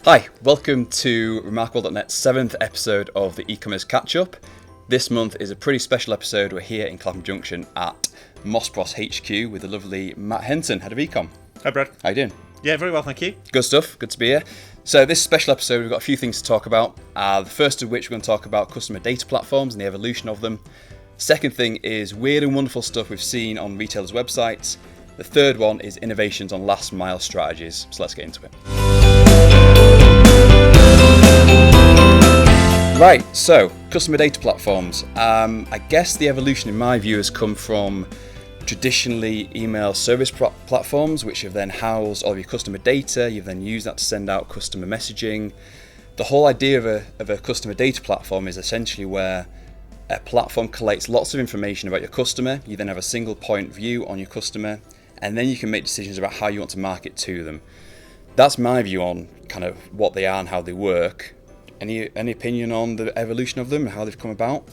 Hi, welcome to Remarkable.net's 7th episode of the e-commerce catch-up. This month is a pretty special episode. We're here in Clapham Junction at Mossbros HQ with the lovely Matt Henton, head of ecom. Hi, Brad. How you doing? Yeah, very well, thank you. Good stuff, good to be here. So this special episode, we've got a few things to talk about. The first of which we're going to talk about customer data platforms and the evolution of them. Second thing is weird and wonderful stuff we've seen on retailers' websites. The third one is innovations on last mile strategies. So let's get into it. Right, so customer data platforms. I guess the evolution in my view has come from traditionally email service platforms, which have then housed all of your customer data. You've then used that to send out customer messaging. The whole idea of a customer data platform is essentially where a platform collects lots of information about your customer. You then have a single point view on your customer, and then you can make decisions about how you want to market to them. That's my view on kind of what they are and how they work. Any opinion on the evolution of them and how they've come about?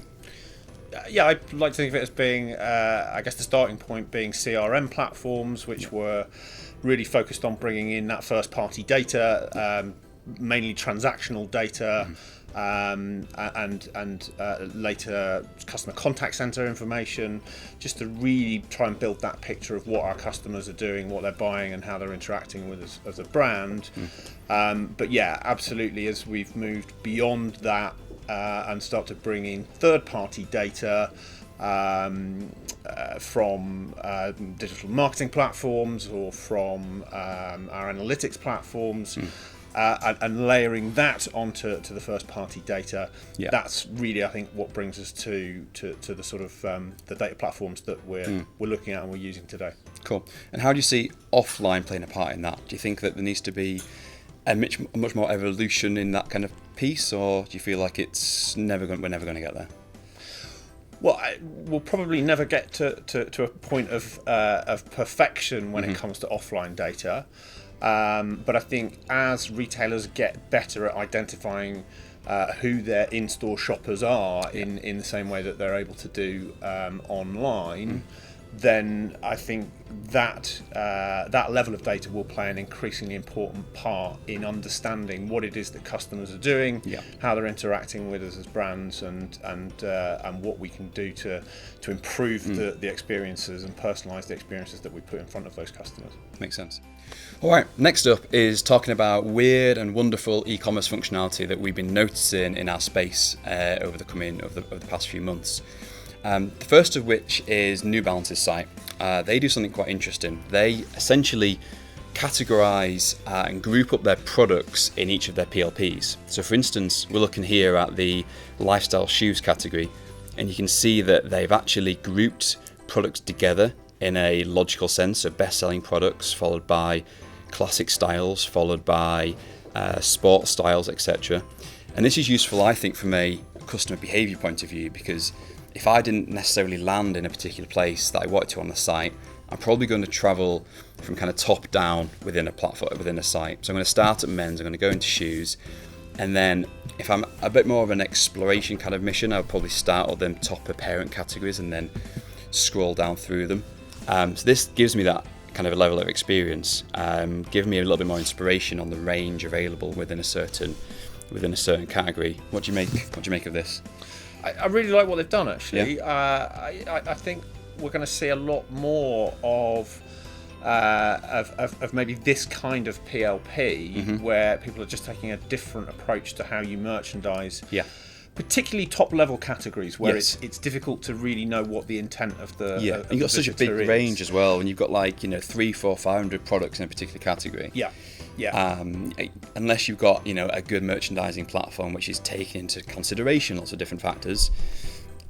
Yeah, I'd like to think of it as being, I guess the starting point being CRM platforms, which were really focused on bringing in that first-party data, mainly transactional data, and later customer contact center information, just to really try and build that picture of what our customers are doing, what they're buying, and how they're interacting with us as a brand. But yeah, absolutely, as we've moved beyond that and start to bring in third-party data from digital marketing platforms or from our analytics platforms, and layering that onto the first-party data. Yeah. That's really, I think, what brings us to the sort of the data platforms that we're looking at and we're using today. Cool. And how do you see offline playing a part in that? Do you think that there needs to be a much more evolution in that kind of piece, or do you feel like we're never going to get there? Well, we'll probably never get to a point of perfection when it comes to offline data. But I think as retailers get better at identifying who their in-store shoppers are in the same way that they're able to do online, then I think that level of data will play an increasingly important part in understanding what it is that customers are doing, how they're interacting with us as brands, and what we can do to improve the experiences and personalise the experiences that we put in front of those customers. Makes sense. All right, next up is talking about weird and wonderful e-commerce functionality that we've been noticing in our space over the past few months. The first of which is New Balance's site. They do something quite interesting. They essentially categorise and group up their products in each of their PLPs. So for instance, we're looking here at the lifestyle shoes category, and you can see that they've actually grouped products together in a logical sense of best-selling products, followed by classic styles, followed by sport styles, etc. And this is useful, I think, from a customer behaviour point of view, because if I didn't necessarily land in a particular place that I wanted to on the site, I'm probably going to travel from kind of top down within a platform, within a site. So I'm going to start at men's, I'm going to go into shoes, and then if I'm a bit more of an exploration kind of mission, I'll probably start at them top of parent categories and then scroll down through them. So this gives me that kind of a level of experience, giving me a little bit more inspiration on the range available within a certain category. What do you make of this? I really like what they've done, actually. Yeah. I think we're going to see a lot more of maybe this kind of PLP, where people are just taking a different approach to how you merchandise. Yeah. Particularly top-level categories where it's difficult to really know what the intent of the of you've got such a big is. range as well, and you've got 300, 400, 500 products in a particular category. Unless you've got a good merchandising platform which is taking into consideration lots of different factors,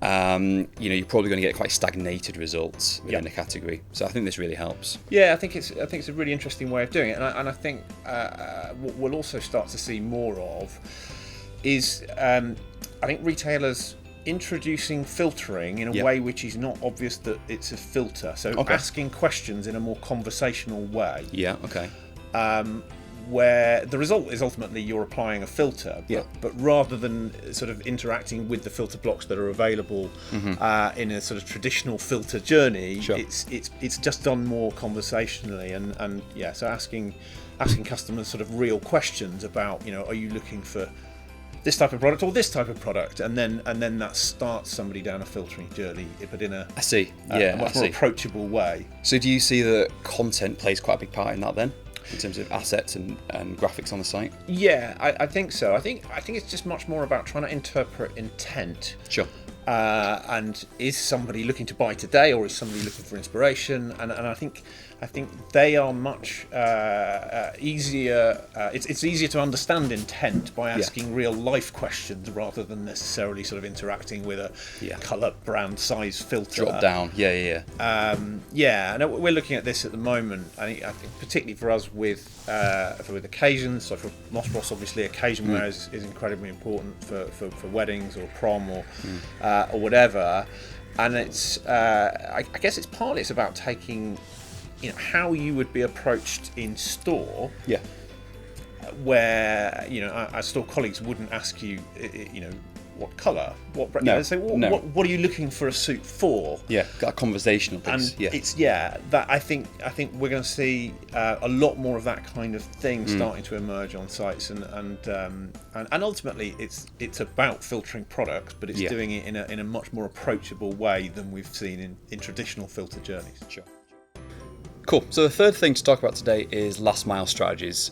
you're probably going to get quite stagnated results within a category. So I think this really helps. Yeah, I think it's a really interesting way of doing it, and I think what we'll also start to see more of is I think retailers introducing filtering in a way which is not obvious that it's a filter. So asking questions in a more conversational way. Yeah. Okay. Where the result is ultimately you're applying a filter, but rather than sort of interacting with the filter blocks that are available in a sort of traditional filter journey, it's just done more conversationally, and so asking asking customers sort of real questions about, are you looking for this type of product or this type of product, and then that starts somebody down a filtering journey, but in a much more approachable way. So do you see that content plays quite a big part in that then, in terms of assets and graphics on the site? Yeah, I think so. I think it's just much more about trying to interpret intent. Sure. And is somebody looking to buy today, or is somebody looking for inspiration? And I think they are much easier. It's easier to understand intent by asking real life questions rather than necessarily sort of interacting with a colour, brand, size filter. Drop down. Yeah. And we're looking at this at the moment. I think particularly for us with occasions. So for Moss Bros, obviously, occasion wear is incredibly important for weddings or prom or whatever. And it's I guess it's partly it's about taking how you would be approached in store. Yeah. Where our store colleagues wouldn't ask you what colour, what brand. They say, what are you looking for a suit for? Yeah, got a conversational piece. And it's that I think we're going to see a lot more of that kind of thing starting to emerge on sites, and ultimately it's about filtering products, but it's doing it in a much more approachable way than we've seen in traditional filter journeys. Sure. Cool. So the third thing to talk about today is last mile strategies.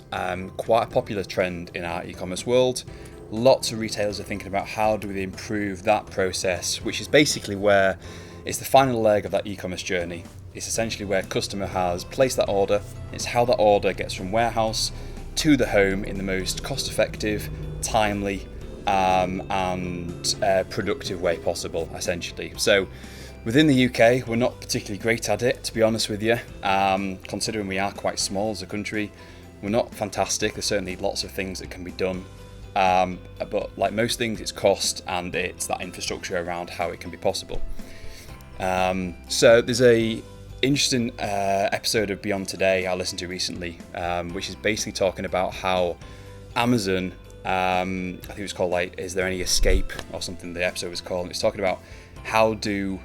Quite a popular trend in our e-commerce world. Lots of retailers are thinking about how do we improve that process, which is basically where it's the final leg of that e-commerce journey. It's essentially where customer has placed that order. It's how that order gets from warehouse to the home in the most cost-effective, timely, and productive way possible, essentially. So within the UK, we're not particularly great at it, to be honest with you. Considering we are quite small as a country, we're not fantastic. There's certainly lots of things that can be done. But like most things, it's cost and it's that infrastructure around how it can be possible. So there's a interesting episode of Beyond Today I listened to recently, which is basically talking about how Amazon, I think it was called Is There Any Escape or something, the episode was called. And it's talking about how do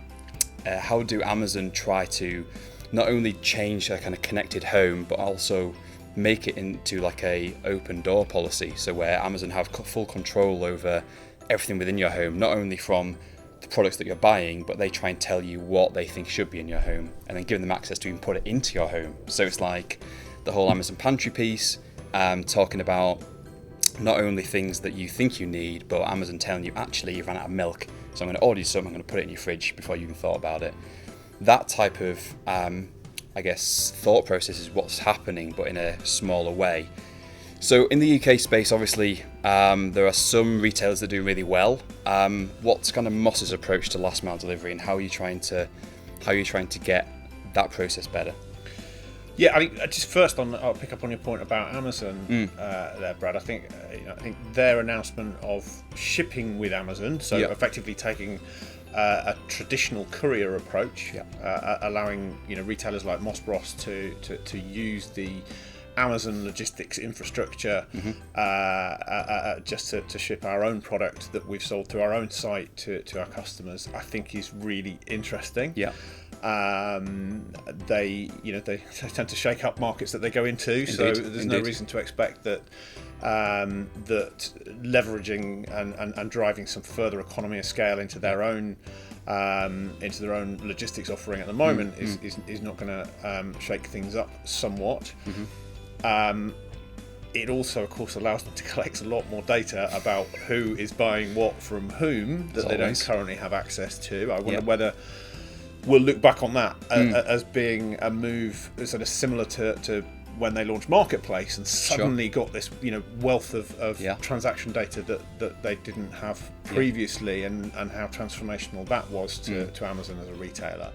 Amazon try to not only change a kind of connected home, but also make it into like a open door policy, so where Amazon have full control over everything within your home, not only from the products that you're buying, but they try and tell you what they think should be in your home, and then giving them access to even put it into your home. So it's like the whole Amazon pantry piece, talking about not only things that you think you need, but Amazon telling you actually you've run out of milk, so I'm going to order you some, I'm going to put it in your fridge before you even thought about it. That type of thought process is what's happening, but in a smaller way. So in the UK space, obviously, there are some retailers that do really well. What's kind of Moss's approach to last mile delivery, and how are you trying to get that process better? Yeah, I think just first I'll pick up on your point about Amazon there, Brad. I think their announcement of shipping with Amazon, so effectively taking a traditional courier approach, allowing retailers like Moss Bros to use the Amazon logistics infrastructure just to ship our own product that we've sold through our own site to our customers, I think is really interesting. Yeah. They tend to shake up markets that they go into, so there's no reason to expect that that leveraging and driving some further economy of scale into their own logistics offering at the moment is not going to shake things up somewhat. It also, of course, allows them to collect a lot more data about who is buying what from whom that they don't currently have access to. I wonder whether we'll look back on that as being a move sort of similar to when they launched Marketplace and suddenly got this wealth of transaction data that they didn't have previously, and how transformational that was to Amazon as a retailer.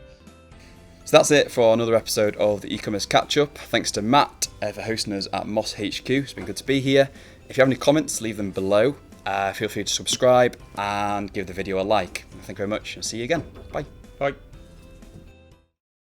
So that's it for another episode of the e-commerce catch-up. Thanks to Matt for hosting us at Moss HQ. It's been good to be here. If you have any comments, leave them below. Feel free to subscribe and give the video a like. Thank you very much. I'll see you again. Bye. Bye.